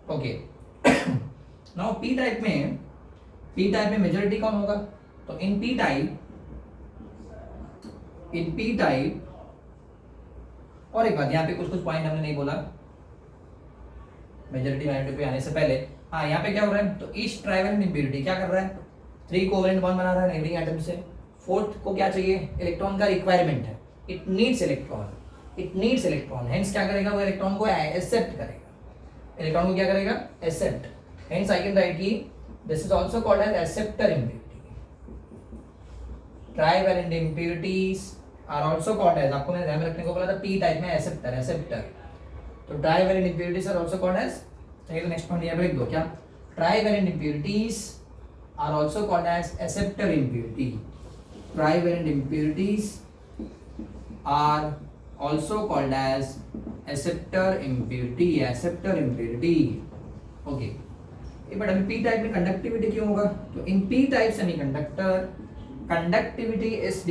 Okay. Now p type में majority कौन होगा, तो in p type और एक बात यहाँ पे कुछ पॉइंट हमने नहीं बोला मेजॉरिटी माइनॉरिटी पे आने से पहले. हाँ, यहाँ पे क्या हो रहा है, तो ईच ट्राइवेलेंट इम्प्यूरिटी क्या कर रहा है, 3 कोवेलेंट बॉन्ड बना रहा है नेबरिंग एटम से. फोर्थ को क्या चाहिए, इलेक्ट्रॉन का रिक्वायरमेंट है, इट नीड्स इलेक्ट्रॉन, हेंस क्या करेगा, वो इलेक्ट्रॉन को एक्सेप्ट करेगा, इलेक्ट्रॉन को क्या करेगा, accept. Hence I can write की this is also called as acceptor impurity. Trivalent impurities are also called as, आपको मैंने ध्यान में रखने को बोला था, पी टाइप में एक्सेप्टर. तो trivalent impurities are also called as, चलिए तो नेक्स्ट पॉइंट यहाँ पे लिख दो, क्या trivalent impurities are also called as acceptor impurity. Trivalent impurities are also called as acceptor impurity. Okay. But अभी p टाइप में कंडक्टिविटी क्यों होगा, तो in p type semiconductor conductivity is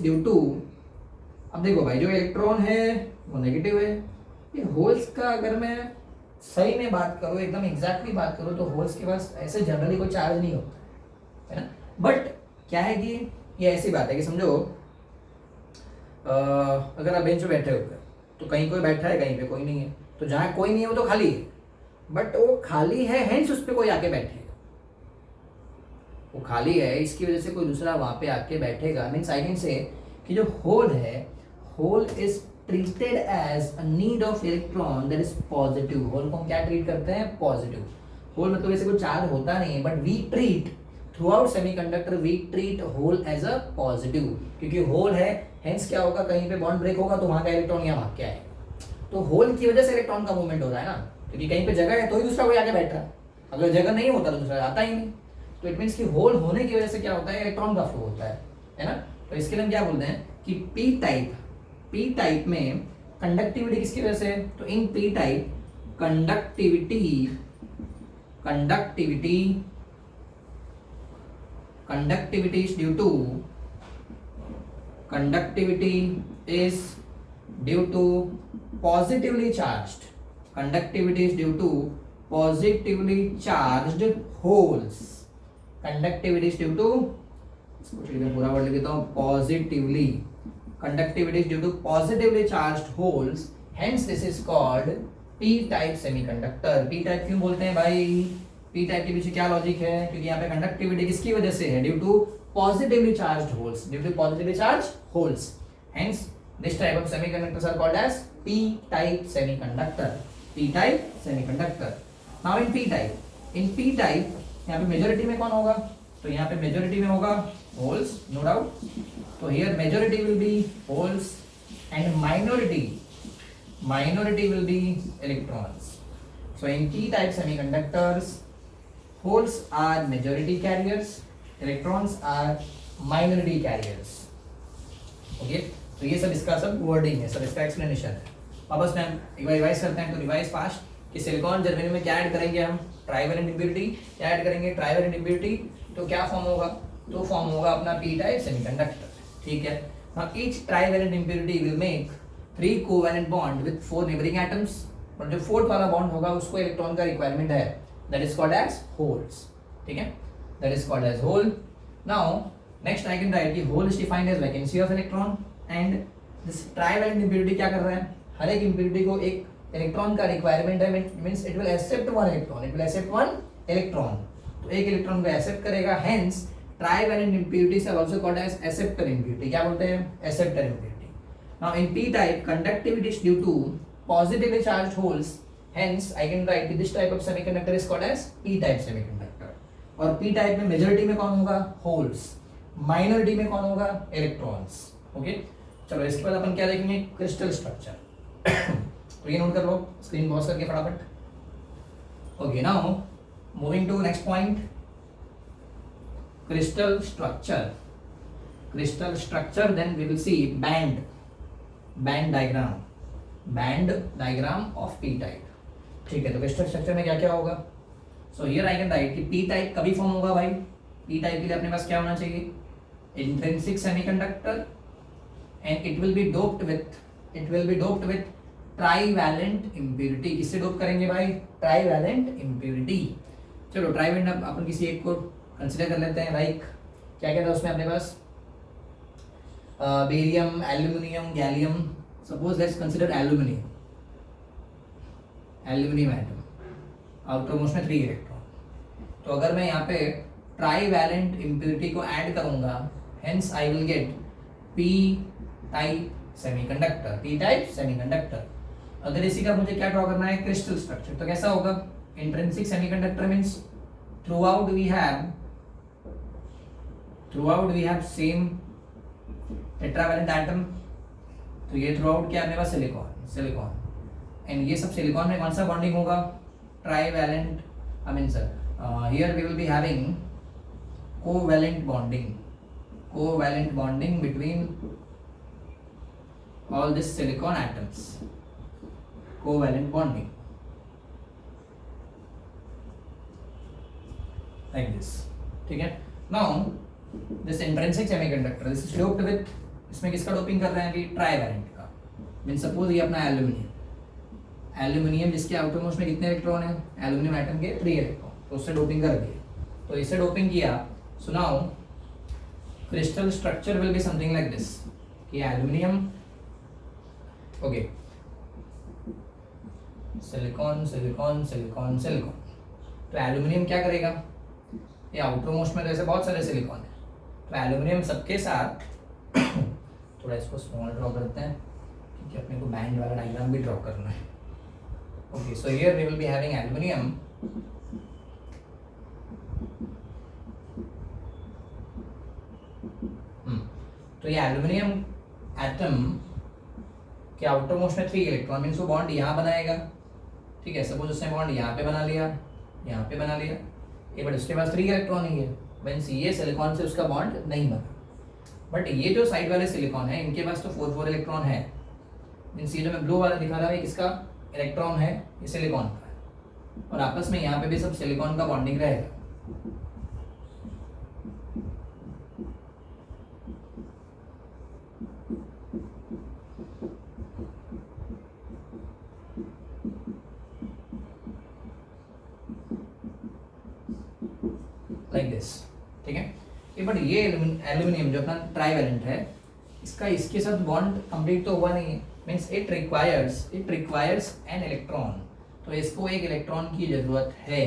due to, अब देखो भाई, जो इलेक्ट्रॉन है वो नेगेटिव है. ये होल्स का अगर मैं सही में बात करो, एकदम एग्जैक्टली बात करो, तो होल्स के पास ऐसे जनरली कोई चार्ज नहीं होता है ना. बट क्या है कि ये ऐसी बात है कि समझो अगर आप बेंच पे बैठे हो तो कहीं कोई बैठा है, कहीं पे कोई नहीं है, तो जहाँ कोई नहीं है वो तो खाली है, बट वो खाली है हेंस उस पर कोई आके बैठेगा. वो खाली है इसकी वजह से कोई दूसरा वहाँ पे आके बैठेगा. मीन्स आई कैन से कि जो होल है, hole is treated as a need of electron that is positive. Hole को हम क्या ट्रीट करते हैं, पॉजिटिव. होल मतलब वैसे कोई चार्ज होता नहीं है, but we treat throughout semiconductor, we treat hole as a positive, क्योंकि होल है हेंस क्या होगा, कहीं पे बॉन्ड ब्रेक होगा तो वहां का इलेक्ट्रॉन यहाँ भाग के आएगा. तो होल की वजह से इलेक्ट्रॉन का मूवमेंट हो रहा है ना, क्योंकि कहीं पे जगह है तो ही दूसरा कोई आके बैठ रहा है, अगर जगह नहीं होता तो दूसरा आता ही नहीं. तो इट मीन्स कि होल होने की वजह से क्या होता है, इलेक्ट्रॉन का फ्लो होता है ना. तो इसके लिए हम क्या बोलते हैं कि पी टाइप में कंडक्टिविटी किसकी वजह से, तो in P type conductivity is due to positively charged holes. Conductivity is due to, पूरा वर्ड लिखता हूँ, conductivity is due to positively charged holes, hence this is called p-type semiconductor. p-type क्यों बोलते हैं भाई, p-type के पीछे क्या लॉजिक है, क्योंकि यहाँ पे कंडक्टिविटी किसकी वजह से है, due to positively charged holes, hence this type of semiconductors are called as p-type semiconductor. Now in p-type यहाँ पे मेजॉरिटी में कौन होगा, तो यहाँ पे मेजॉरिटी में होगा होल्स, नो डाउट. तो here majority will be holes and minority will be electrons. So in p-type semiconductors, holes are majority carriers, electrons are minority carriers. Okay, तो ये सब इसका सब वर्डिंग है, सब इसका एक्सप्लेनेशन है. वापस में एक बार रिवाइज करते हैं, तो रिवाइज फास्ट कि सिलिकॉन जर्मेनियम में क्या ऐड करेंगे हम, ट्राइवेलेंट इम्प्यूरिटी. क्या ऐड करेंगे, ट्राइवेलेंट इम्प्यूरिटी, तो क्या फॉर्म होगा, तो फॉर्म होगा अपना p-type सेमीकंडक्टर. ठीक है. Now each trivalent impurity will make 3 covalent bond with 4 neighboring atoms. और जो फोर्थ वाला बॉन्ड होगा उसको इलेक्ट्रॉन का रिक्वायरमेंट है, that is called as holes. ठीक है, that is called as hole. Now next I can write कि hole is defined as vacancy of electron and this trivalent impurity क्या कर रहा है, हर एक इम्प्योरिटी को एक इलेक्ट्रॉन का रिक्वायरमेंट है, means it will accept one electron, it will accept one electron, तो एक इलेक्ट्रॉन को एक्सेप्ट करेगा, hence trivalent impurities are also called as acceptor impurity. क्या बोलते हैं, acceptor impurity. Now in P type conductivity is due to positively charged holes, hence I can write this type of semiconductor is called as P type semiconductor. और P type में majority में कौन होगा, holes, minority में कौन होगा, electrons. Okay, चलो इसके बाद अपन क्या देखेंगे, क्रिस्टल स्ट्रक्चर। तो ये नोट कर लो, स्क्रीन पॉज करके फटाफट। Okay, now moving to next point, crystal structure. Crystal structure, then we will see band diagram of p type. ठीक है, तो क्रिस्टल स्ट्रक्चर में क्या क्या होगा, so here I can write कि पी टाइप कभी फॉर्म होगा भाई, पी टाइप के लिए अपने पास क्या होना चाहिए, intrinsic semiconductor, and it will be doped with trivalent impurity. किससे डोप करेंगे भाई, ट्राइवैलेंट इम्प्योरिटी। चलो ट्राइवैलेंट अपन किसी एक को कंसिडर कर लेते हैं, लाइक क्या क्या था उसमें अपने पास, barium, aluminium, gallium. Suppose let's consider aluminium atom, outermost में 3 इलेक्ट्रॉन। तो अगर मैं यहाँ पे ट्राइवैलेंट इम्प्योरिटी को ऐड करूंगा, hence I will get P type semiconductor. अगर इसी का मुझे क्या ड्रॉ करना है, क्रिस्टल स्ट्रक्चर, तो कैसा होगा, intrinsic semiconductor means throughout we have same tetravalent atom. तो ये थ्रूआउट क्या है मेरे पास, सिलिकॉन, एंड ये सब सिलिकॉन में कौन सा बॉन्डिंग होगा, trivalent, I mean sir here we will be having covalent bonding between all this silicon atoms, covalent bonding like this। ठीक है, now this intrinsic semiconductor, this is doped with, इसमें किसका डोपिंग कर रहे हैं अभी, ट्राइवैलेंट का। मीन सपोज ये अपना एल्यूमिनियम जिसके आउटर मोस्ट में कितने इलेक्ट्रॉन है, एल्यूमिनियम एटम के 3 इलेक्ट्रॉन, तो उससे डोपिंग कर दिए, तो इससे डोपिंग किया। So now crystal structure will be something like this, कि एल्यूमिनियम, ओके, सिलिकॉन। तो एल्यूमिनियम क्या करेगा, ये आउटर मोस्ट में तो ऐसे बहुत सारे सिलिकॉन है, तो एल्यूमिनियम सबके साथ थोड़ा इसको स्मॉल ड्रॉ करते हैं क्योंकि अपने को बैंड वाला डायग्राम भी ड्रॉ करना है। Okay, so here we will be having aluminium, तो ये एल्यूमिनियम एटम कि आउटर मोस्ट में 3 इलेक्ट्रॉन, मीन्स वो बॉन्ड यहाँ बनाएगा। ठीक है, सपोज उसने बॉन्ड यहाँ पे बना लिया, ये बट उसके पास 3 इलेक्ट्रॉन ही है, मीन्स ये सिलिकॉन से उसका बॉन्ड नहीं बना। बट ये जो साइड वाले सिलिकॉन है इनके पास तो 4 इलेक्ट्रॉन है, मीन्स ये जो मैं ब्लू वाला दिखा रहा है किसका इलेक्ट्रॉन है, ये सिलिकॉन का है, और आपस में यहाँ पे भी सब सिलिकॉन का बॉन्डिंग रहेगा। Like this. ठीक है, बट ये एल्यूमिनियम जो अपना ट्राइवैलेंट है, इसका इसके साथ बॉन्ड कंप्लीट तो हुआ नहीं है, means it requires an electron, तो इसको एक इलेक्ट्रॉन की जरूरत है।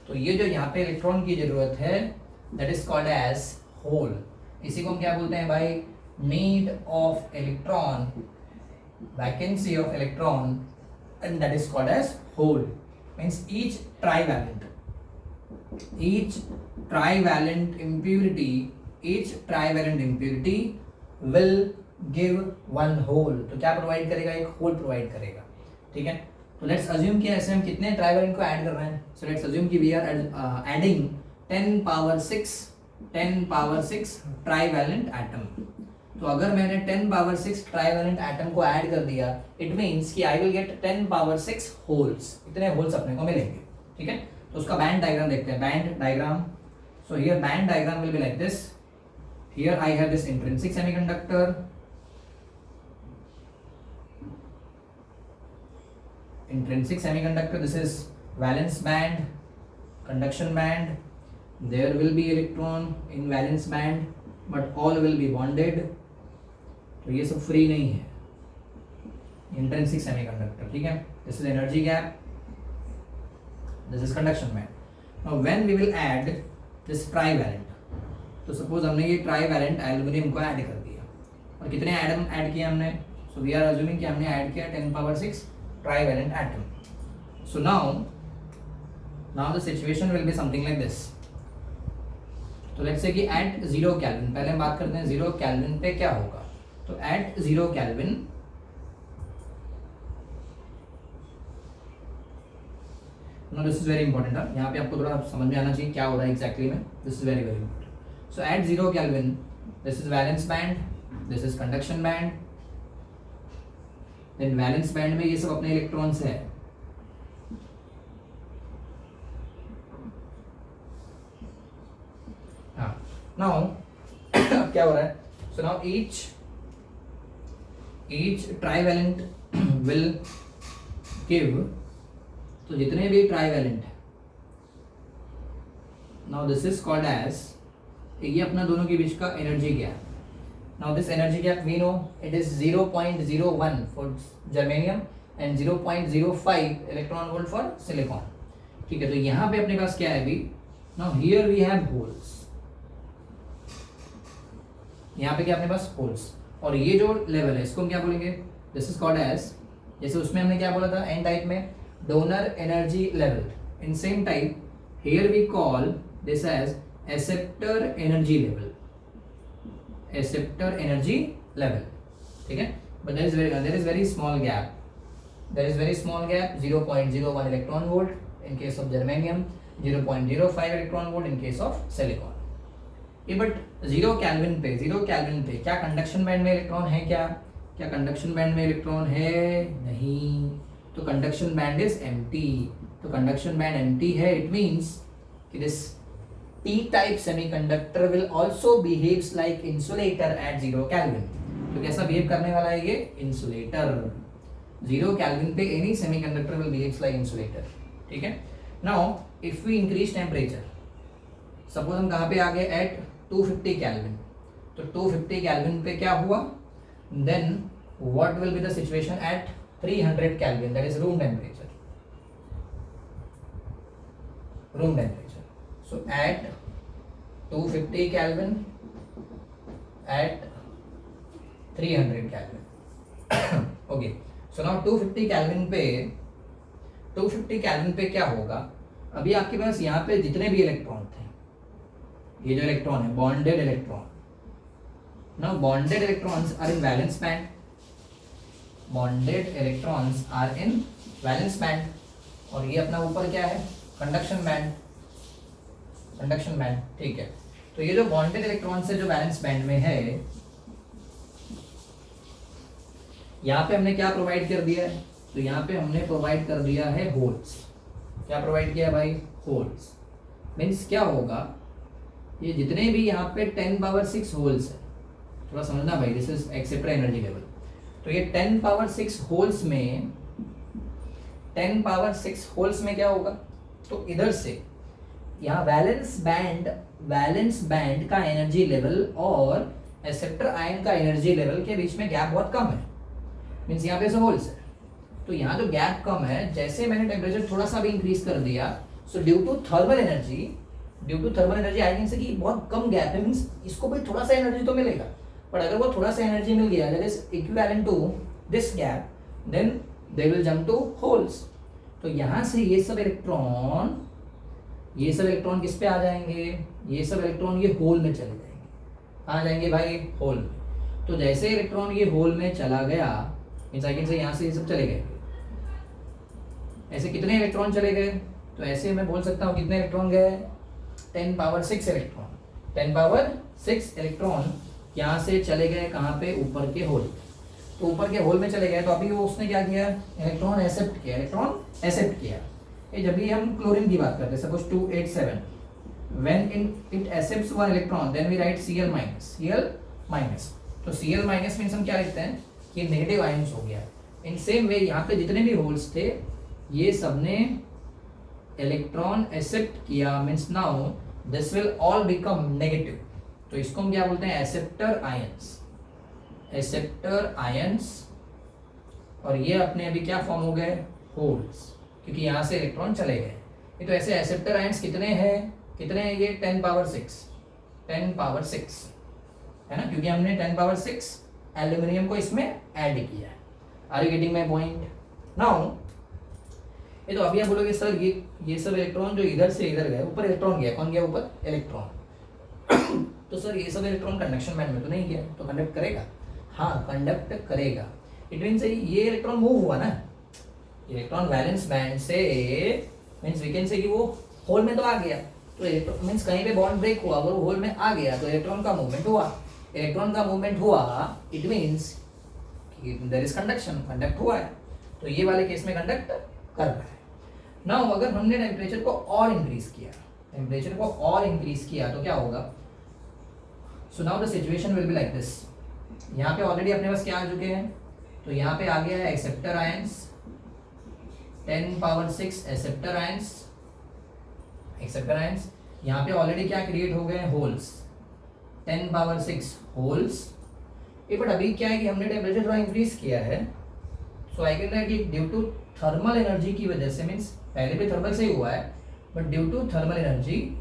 तो ये जो यहाँ पे इलेक्ट्रॉन की जरूरत है that is called as hole. इसी को हम क्या बोलते हैं भाई, need of electron, vacancy of electron, and that is called as hole. Means each trivalent impurity will give one hole। तो क्या प्रोवाइड करेगा, एक होल प्रोवाइड करेगा। ठीक है, तो लेट्स अज्यूम कि ऐसे हम कितने ट्राइवैलेंट को ऐड कर रहे हैं, सो लेट्स अज्यूम कि we are adding 10 power 6 trivalent atom. तो अगर मैंने 10 पावर 6 ट्राइवैलेंट एटम को ऐड कर दिया, इट मींस कि I will get 10 power 6 holes, इतने होल्स अपने को मिलेंगे। ठीक है, तो उसका बैंड डायग्राम देखते हैं, band diagram. So here band diagram will be like this, here I have this intrinsic semiconductor, this is valence band, conduction band, there will be electron in valence band but all will be bonded, तो ये सब free नहीं है, intrinsic semiconductor, ठीक है। This is energy gap, this is conduction band. Now when we will add this trivalent, तो suppose हमने ये ट्राईवैलेंट एल्यूमिनियम को ऐड कर दिया, और कितने एटम ऐड किए हमने, सो वी आर अज्यूमिंग कि हमने ऐड किया 10⁻6 trivalent atom. So now the situation will be something like this. तो लेट्स से कि एट 0 केल्विन, पहले हम बात करते हैं 0 केल्विन पे क्या होगा। तो at 0 kelvin no, this is very important, यहाँ पे आपको थोड़ा समझ में आना चाहिए क्या हो रहा है एग्जैक्टली में, this is very very important. So at 0 kelvin this is valence band, this is conduction band. Then valence band में ये सब अपने इलेक्ट्रॉन्स है, हाँ। नाउ क्या हो रहा है, so now each trivalent will give, तो जितने भी ट्राईवैलेंट है, now this is called as, ये अपना दोनों के बीच का energy gap. Now this energy gap we know it is 0.01 for germanium and 0.05 electron volt for silicon, ठीक है। तो यहाँ पे अपने पास क्या है अभी, now here we have holes, यहाँ पे क्या अपने पास होल्स, और ये जो लेवल है इसको हम क्या बोलेंगे, दिस इज कॉल्ड एज, जैसे उसमें हमने क्या बोला था एन टाइप में donor energy level, in same type here we call this as acceptor energy level, acceptor energy level, ठीक है। But there is very small gap, there is very small gap, 0.01 electron volt in case of germanium, 0.05 electron volt in case of silicon. ये but 0 kelvin पे क्या conduction band में electron है, क्या conduction band में electron है, नहीं, तो कंडक्शन बैंड इज एम्प्टी। तो कंडक्शन बैंड एम्प्टी है, इट मींस कि this p type semiconductor will also behaves like insulator at 0 kelvin. तो कैसा बिहेव करने वाला है ये, इंसुलेटर। 0 केल्विन पे any semiconductor will behaves like insulator, ठीक है। Now if we increase temperature, suppose हम कहाँ पे आ गए, एट 250 केल्विन, तो 250 केल्विन पे क्या हुआ, then what will be the situation at 300 kelvin, that is room temperature, so at 250 kelvin at 300 kelvin, okay. So now 250 kelvin पे क्या होगा, अभी आपके पास यहाँ पे जितने भी इलेक्ट्रॉन थे, ये जो इलेक्ट्रॉन है bonded electron, now bonded electrons are in valence band, bonded electrons are in valence band, और ये अपना ऊपर क्या है, कंडक्शन बैंड, ठीक है। तो ये जो बॉन्डेड इलेक्ट्रॉन्स है जो वैलेंस बैंड में है, यहाँ पे हमने क्या प्रोवाइड कर दिया है, तो यहाँ पे हमने प्रोवाइड कर दिया है होल्स। क्या प्रोवाइड किया भाई, होल्स। मीन्स क्या होगा, ये जितने भी यहाँ पे 10⁻6 होल्स है, थोड़ा समझना भाई, this is acceptor energy level. तो ये 10⁻6 होल्स में 10⁻6 होल्स में क्या होगा, तो इधर से यहाँ वैलेंस बैंड का एनर्जी लेवल और एक्सेप्टर आयन का एनर्जी लेवल के बीच में गैप बहुत कम है, मीन्स यहाँ पे ऐसे होल्स है, तो यहाँ जो गैप कम है, जैसे मैंने टेम्परेचर थोड़ा सा भी इंक्रीज कर दिया, so due to thermal energy I can say कि बहुत कम गैप है, मीन्स इसको भी थोड़ा सा एनर्जी तो मिलेगा, बट अगर वो थोड़ा सा एनर्जी मिल गया that is equivalent to this gap, then they will jump to holes. तो यहाँ से ये सब इलेक्ट्रॉन किस पे आ जाएंगे, ये सब इलेक्ट्रॉन ये होल में चले जाएंगे, कहाँ जाएंगे भाई, होल में। तो जैसे इलेक्ट्रॉन ये होल में चला गया, मीन्स आई कैन से यहाँ से ये सब चले गए, ऐसे कितने इलेक्ट्रॉन चले गए, तो ऐसे मैं बोल सकता हूँ कितने इलेक्ट्रॉन गए, 10⁻6 इलेक्ट्रॉन यहाँ से चले गए, कहाँ पे, ऊपर के होल। तो ऊपर के होल में चले गए, तो अभी वो उसने क्या किया, इलेक्ट्रॉन एक्सेप्ट किया। ये जब भी हम क्लोरीन की बात करते हैं, suppose 287, when it accepts one electron, then we write Cl minus. तो Cl माइनस मीन्स हम क्या लिखते हैं, कि नेगेटिव आयंस हो गया। इन सेम वे यहाँ पे जितने भी होल्स थे, ये सबने इलेक्ट्रॉन एक्सेप्ट किया, means now this will all become negative. तो इसको हम क्या बोलते हैं, एक्सेप्टर आयंस। एक्सेप्टर आयंस, और ये अपने अभी क्या फॉर्म हो गए, होल्स, क्योंकि यहाँ से इलेक्ट्रॉन चले गए। ये तो ऐसे एक्सेप्टर आयंस कितने हैं ये 10 पावर 6 है ना, क्योंकि हमने 10 पावर 6 एल्यूमिनियम को इसमें ऐड किया है। Are you getting my point now? ये तो अभी आप बोलोगे सर ये सब इलेक्ट्रॉन जो इधर से इधर गए, ऊपर इलेक्ट्रॉन गया, कौन गया ऊपर, इलेक्ट्रॉन। तो सर ये सब इलेक्ट्रॉन कंडक्शन बैंड में तो नहीं गया, तो कंडक्ट करेगा? हाँ कंडक्ट करेगा। इट मीन्स ये इलेक्ट्रॉन मूव हुआ ना, इलेक्ट्रॉन वैलेंस बैंड से मीन्स वी कैन से कि वो होल में तो आ गया, तो इलेक्ट्रॉन मीन्स कहीं पे बॉन्ड ब्रेक हुआ, अगर वो होल में आ गया तो इलेक्ट्रॉन का मूवमेंट हुआ, it means there is conduction, conduct हुआ है, तो ये वाले केस में कंडक्ट कर रहा है। नाउ अगर हमने टेम्परेचर को और इंक्रीज किया तो क्या होगा? So now the situation will be like this. यहाँ पे ऑलरेडी अपने पास क्या आ चुके हैं, तो यहाँ पे आ गया है acceptor ions, 10 power 6 acceptor ions. यहाँ पे ऑलरेडी क्या क्रिएट हो गए हैं, होल्स, 10 पावर 6 होल्स। बट अभी क्या है कि हमने टेम्परेचर थोड़ा इंक्रीज किया है, सो आई कैन राइट कि ड्यू टू थर्मल एनर्जी की वजह से, मीन्स पहले भी थर्मल से ही हुआ है, but due to thermal energy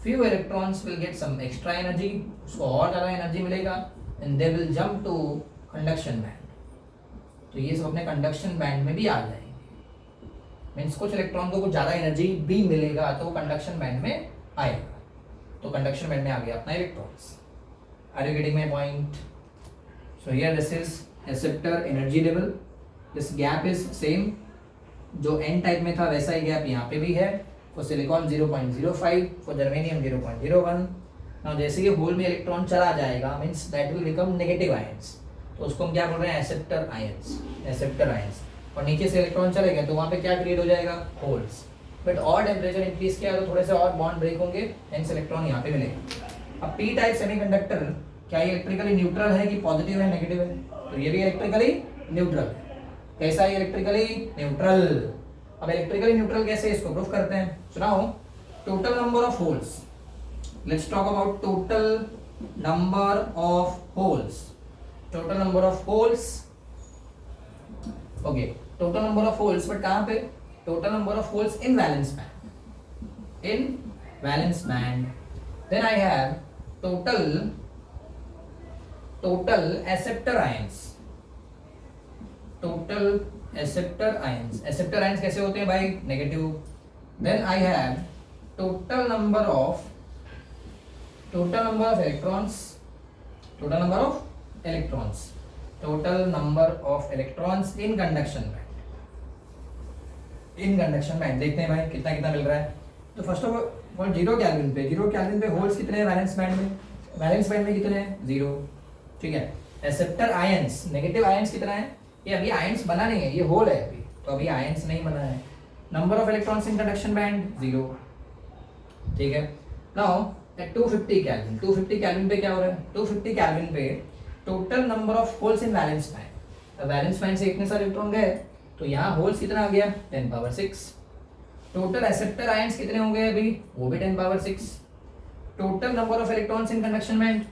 few electrons will get some extra energy, उसको और ज़्यादा एनर्जी मिलेगा, and they will jump to conduction band। तो ये सब अपने कंडक्शन बैंड में भी आ जाएंगे, मीन्स कुछ इलेक्ट्रॉन को कुछ ज़्यादा एनर्जी भी मिलेगा तो वो कंडक्शन बैंड में आएगा, तो कंडक्शन बैंड में आ गया अपना electrons. Are you getting my point? So here this is acceptor energy level, this gap is same, जो एन टाइप में था वैसा ही गैप यहाँ पे भी है। For silicon 0.05, for germanium 0.01। Now जैसे कि होल में इलेक्ट्रॉन चला जाएगा, means that will become negative ions, तो उसको हम क्या बोल रहे हैं, एक्सेप्टर आयंस। और नीचे से इलेक्ट्रॉन चले गए तो वहाँ पे क्या क्रिएट हो जाएगा, होल्स। बट और टेम्परेचर इंक्रीज किया तो थोड़े से और बॉन्ड ब्रेक होंगे, हेंस इलेक्ट्रॉन यहाँ पे मिलेगा। अब पी टाइप सेमीकंडक्टर क्या ये इलेक्ट्रिकली न्यूट्रल है कि पॉजिटिव है नेगेटिव है? तो ये भी इलेक्ट्रिकली न्यूट्रल है। कैसा है इलेक्ट्रिकली न्यूट्रल? अब इलेक्ट्रिकली न्यूट्रल कैसे, इसको प्रूफ करते हैं। सुनाओ, total number of holes, let's talk about total number of holes. Total number of holes, okay, total number of holes, but कहां पे? Total number of holes in valence band. Then I have total acceptor ions. Acceptor ions कैसे होते हैं भाई, negative. Then I have total number of electrons in conduction band. देखते हैं भाई कितना मिल रहा है। तो फर्स्ट ऑफ ऑल 0 केल्विन पे होल्स कितने हैं वैलेंस बैंड में कितने हैं, 0, ठीक है। एक्सेप्टर आयंस, नेगेटिव आयंस कितना है, ये अभी आयंस बना नहीं है, ये होल है अभी, तो अभी आयंस नहीं बना है। Number of electrons in conduction band 0, ठीक है। नाउ एट 250 केल्विन पे क्या हो रहा है, 250 केल्विन पे total number of holes in valence band. Valence band से इतने सारे इलेक्ट्रॉन गए, तो यहाँ होल्स कितना आ गया, 10 पावर 6। टोटल एक्सेप्टर आयंस कितने हो गए अभी, वो भी 10 power 6। Total number of electrons in conduction band